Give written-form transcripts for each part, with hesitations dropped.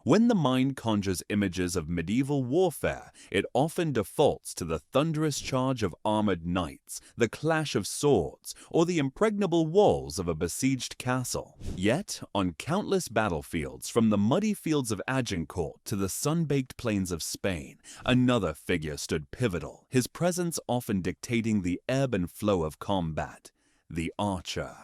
When the mind conjures images of medieval warfare, it often defaults to the thunderous charge of armored knights, the clash of swords, or the impregnable walls of a besieged castle. Yet, on countless battlefields, from the muddy fields of Agincourt to the sun-baked plains of Spain, another figure stood pivotal, his presence often dictating the ebb and flow of combat: the archer.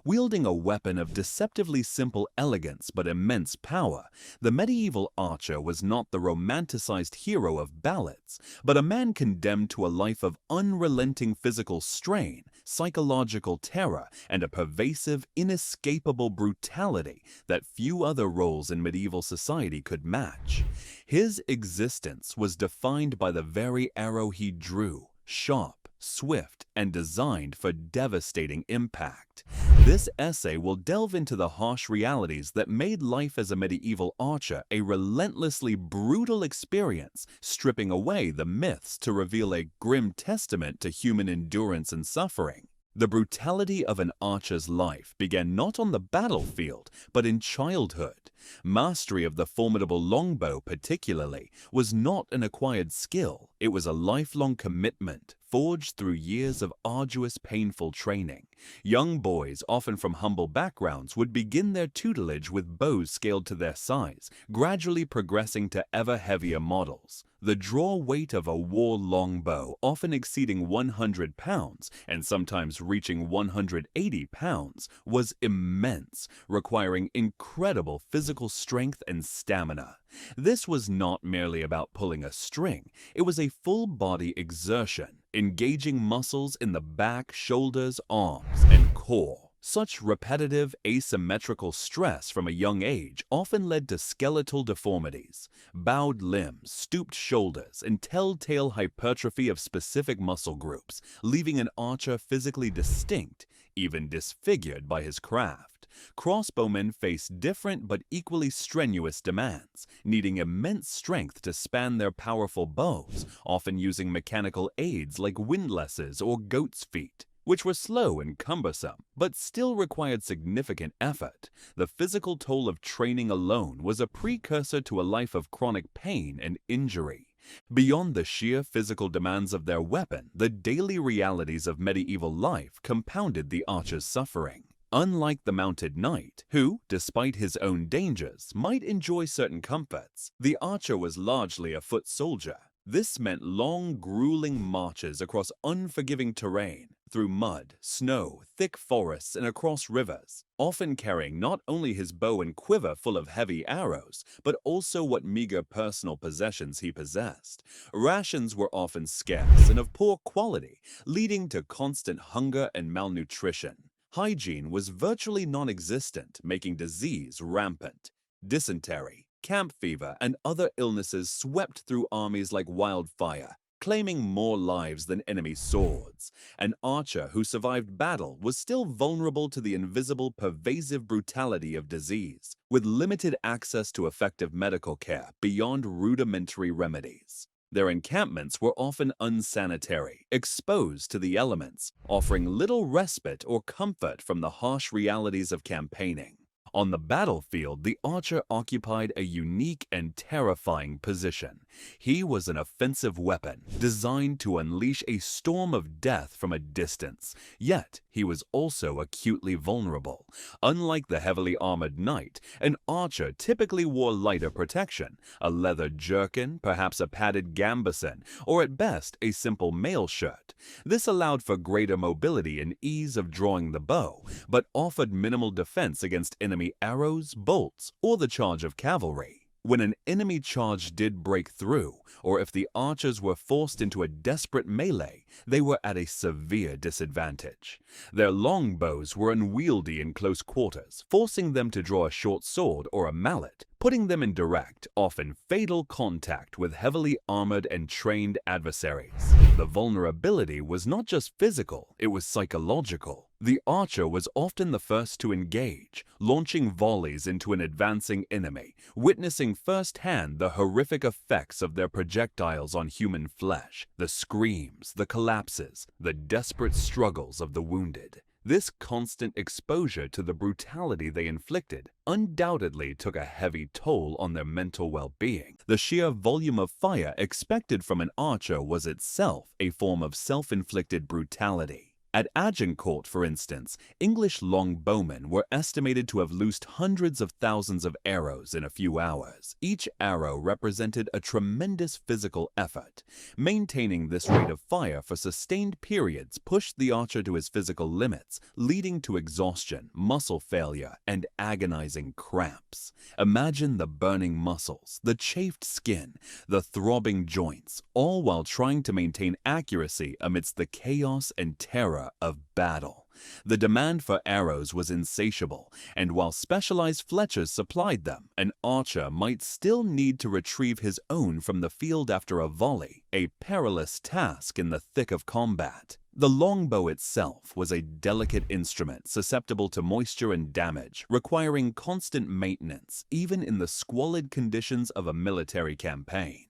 Wielding a weapon of deceptively simple elegance but immense power, the medieval archer was not the romanticized hero of ballads, but a man condemned to a life of unrelenting physical strain, psychological terror, and a pervasive, inescapable brutality that few other roles in medieval society could match. His existence was defined by the very arrow he drew, sharp, swift, and designed for devastating impact. This essay will delve into the harsh realities that made life as a medieval archer a relentlessly brutal experience, stripping away the myths to reveal a grim testament to human endurance and suffering. The brutality of an archer's life began not on the battlefield, but in childhood. Mastery of the formidable longbow, particularly, was not an acquired skill. It was a lifelong commitment, forged through years of arduous, painful training. Young boys, often from humble backgrounds, would begin their tutelage with bows scaled to their size, gradually progressing to ever heavier models. The draw weight of a war longbow, often exceeding 100 pounds and sometimes reaching 180 pounds, was immense, requiring incredible physical strength and stamina. This was not merely about pulling a string, it was a full-body exertion, engaging muscles in the back, shoulders, arms, and core. Such repetitive, asymmetrical stress from a young age often led to skeletal deformities, bowed limbs, stooped shoulders, and telltale hypertrophy of specific muscle groups, leaving an archer physically distinct, even disfigured by his craft. Crossbowmen face different but equally strenuous demands, needing immense strength to span their powerful bows, often using mechanical aids like windlasses or goat's feet, which were slow and cumbersome, but still required significant effort. The physical toll of training alone was a precursor to a life of chronic pain and injury. Beyond the sheer physical demands of their weapon, the daily realities of medieval life compounded the archer's suffering. Unlike the mounted knight, who, despite his own dangers, might enjoy certain comforts, the archer was largely a foot soldier. This meant long, grueling marches across unforgiving terrain, through mud, snow, thick forests, and across rivers, often carrying not only his bow and quiver full of heavy arrows, but also what meager personal possessions he possessed. Rations were often scarce and of poor quality, leading to constant hunger and malnutrition. Hygiene was virtually non-existent, making disease rampant. Dysentery, camp fever, and other illnesses swept through armies like wildfire, claiming more lives than enemy swords. An archer who survived battle was still vulnerable to the invisible, pervasive brutality of disease, with limited access to effective medical care beyond rudimentary remedies. Their encampments were often unsanitary, exposed to the elements, offering little respite or comfort from the harsh realities of campaigning. On the battlefield, the archer occupied a unique and terrifying position. He was an offensive weapon, designed to unleash a storm of death from a distance. Yet, he was also acutely vulnerable. Unlike the heavily armored knight, an archer typically wore lighter protection, a leather jerkin, perhaps a padded gambeson, or at best a simple mail shirt. This allowed for greater mobility and ease of drawing the bow, but offered minimal defense against enemy arrows, bolts, or the charge of cavalry. When an enemy charge did break through, or if the archers were forced into a desperate melee, they were at a severe disadvantage. Their longbows were unwieldy in close quarters, forcing them to draw a short sword or a mallet, putting them in direct, often fatal contact with heavily armored and trained adversaries. The vulnerability was not just physical, it was psychological. The archer was often the first to engage, launching volleys into an advancing enemy, witnessing firsthand the horrific effects of their projectiles on human flesh, the screams, the collapses, the desperate struggles of the wounded. This constant exposure to the brutality they inflicted undoubtedly took a heavy toll on their mental well-being. The sheer volume of fire expected from an archer was itself a form of self-inflicted brutality. At Agincourt, for instance, English longbowmen were estimated to have loosed hundreds of thousands of arrows in a few hours. Each arrow represented a tremendous physical effort. Maintaining this rate of fire for sustained periods pushed the archer to his physical limits, leading to exhaustion, muscle failure, and agonizing cramps. Imagine the burning muscles, the chafed skin, the throbbing joints, all while trying to maintain accuracy amidst the chaos and terror of battle. The demand for arrows was insatiable, and while specialized fletchers supplied them, an archer might still need to retrieve his own from the field after a volley, a perilous task in the thick of combat. The longbow itself was a delicate instrument susceptible to moisture and damage, requiring constant maintenance even in the squalid conditions of a military campaign.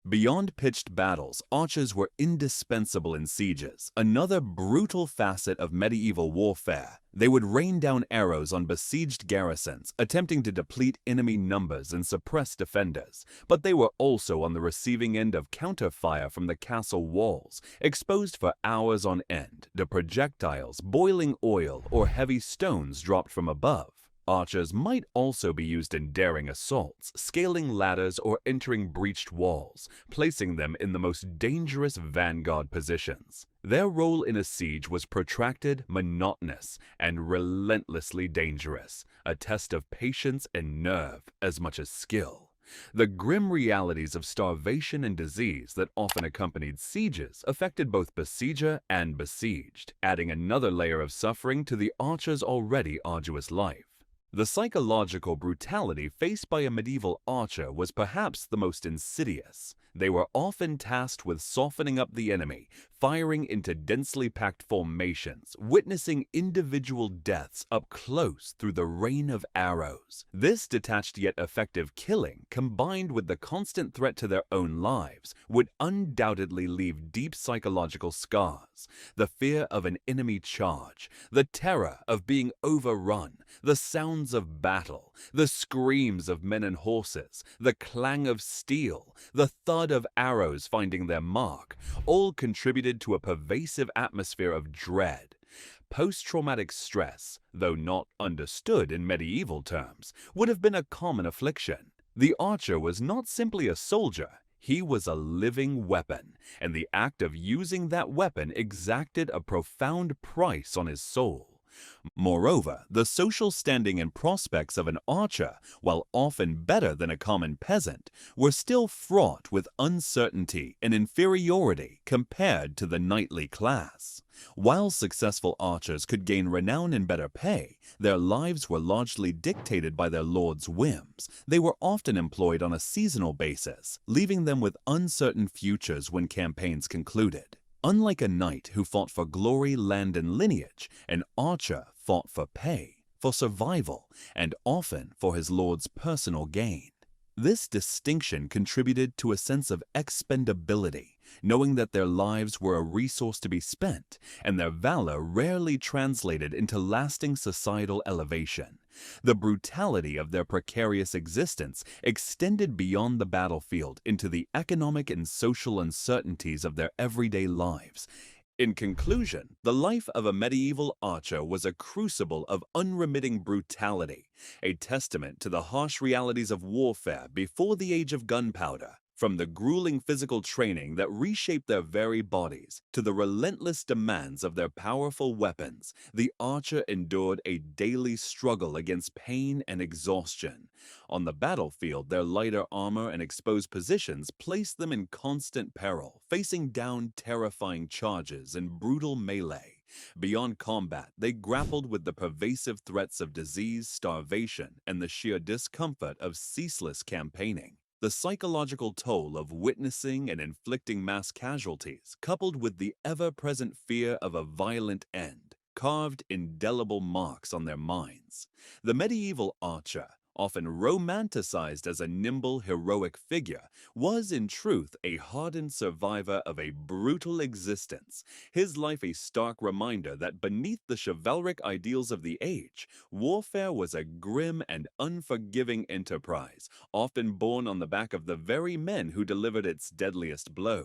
Beyond pitched battles, archers were indispensable in sieges, another brutal facet of medieval warfare. They would rain down arrows on besieged garrisons, attempting to deplete enemy numbers and suppress defenders. But they were also on the receiving end of counterfire from the castle walls, exposed for hours on end to projectiles, boiling oil, or heavy stones dropped from above. Archers might also be used in daring assaults, scaling ladders or entering breached walls, placing them in the most dangerous vanguard positions. Their role in a siege was protracted, monotonous, and relentlessly dangerous, a test of patience and nerve as much as skill. The grim realities of starvation and disease that often accompanied sieges affected both besieger and besieged, adding another layer of suffering to the archer's already arduous life. The psychological brutality faced by a medieval archer was perhaps the most insidious. They were often tasked with softening up the enemy, firing into densely packed formations, witnessing individual deaths up close through the rain of arrows. This detached yet effective killing, combined with the constant threat to their own lives, would undoubtedly leave deep psychological scars. The fear of an enemy charge, the terror of being overrun, the sounds of battle, the screams of men and horses, the clang of steel, the thud of arrows finding their mark, all contributed to a pervasive atmosphere of dread. Post-traumatic stress, though not understood in medieval terms, would have been a common affliction. The archer was not simply a soldier. He was a living weapon, and the act of using that weapon exacted a profound price on his soul. Moreover, the social standing and prospects of an archer, while often better than a common peasant, were still fraught with uncertainty and inferiority compared to the knightly class. While successful archers could gain renown and better pay, their lives were largely dictated by their lord's whims. They were often employed on a seasonal basis, leaving them with uncertain futures when campaigns concluded. Unlike a knight who fought for glory, land, and lineage, an archer fought for pay, for survival, and often for his lord's personal gain. This distinction contributed to a sense of expendability, knowing that their lives were a resource to be spent, and their valor rarely translated into lasting societal elevation. The brutality of their precarious existence extended beyond the battlefield into the economic and social uncertainties of their everyday lives. In conclusion, the life of a medieval archer was a crucible of unremitting brutality, a testament to the harsh realities of warfare before the age of gunpowder. From the grueling physical training that reshaped their very bodies to the relentless demands of their powerful weapons, the archer endured a daily struggle against pain and exhaustion. On the battlefield, their lighter armor and exposed positions placed them in constant peril, facing down terrifying charges and brutal melee. Beyond combat, they grappled with the pervasive threats of disease, starvation, and the sheer discomfort of ceaseless campaigning. The psychological toll of witnessing and inflicting mass casualties, coupled with the ever-present fear of a violent end, carved indelible marks on their minds. The medieval archer, often romanticized as a nimble, heroic figure, was in truth a hardened survivor of a brutal existence, his life a stark reminder that beneath the chivalric ideals of the age, warfare was a grim and unforgiving enterprise, often borne on the back of the very men who delivered its deadliest blows.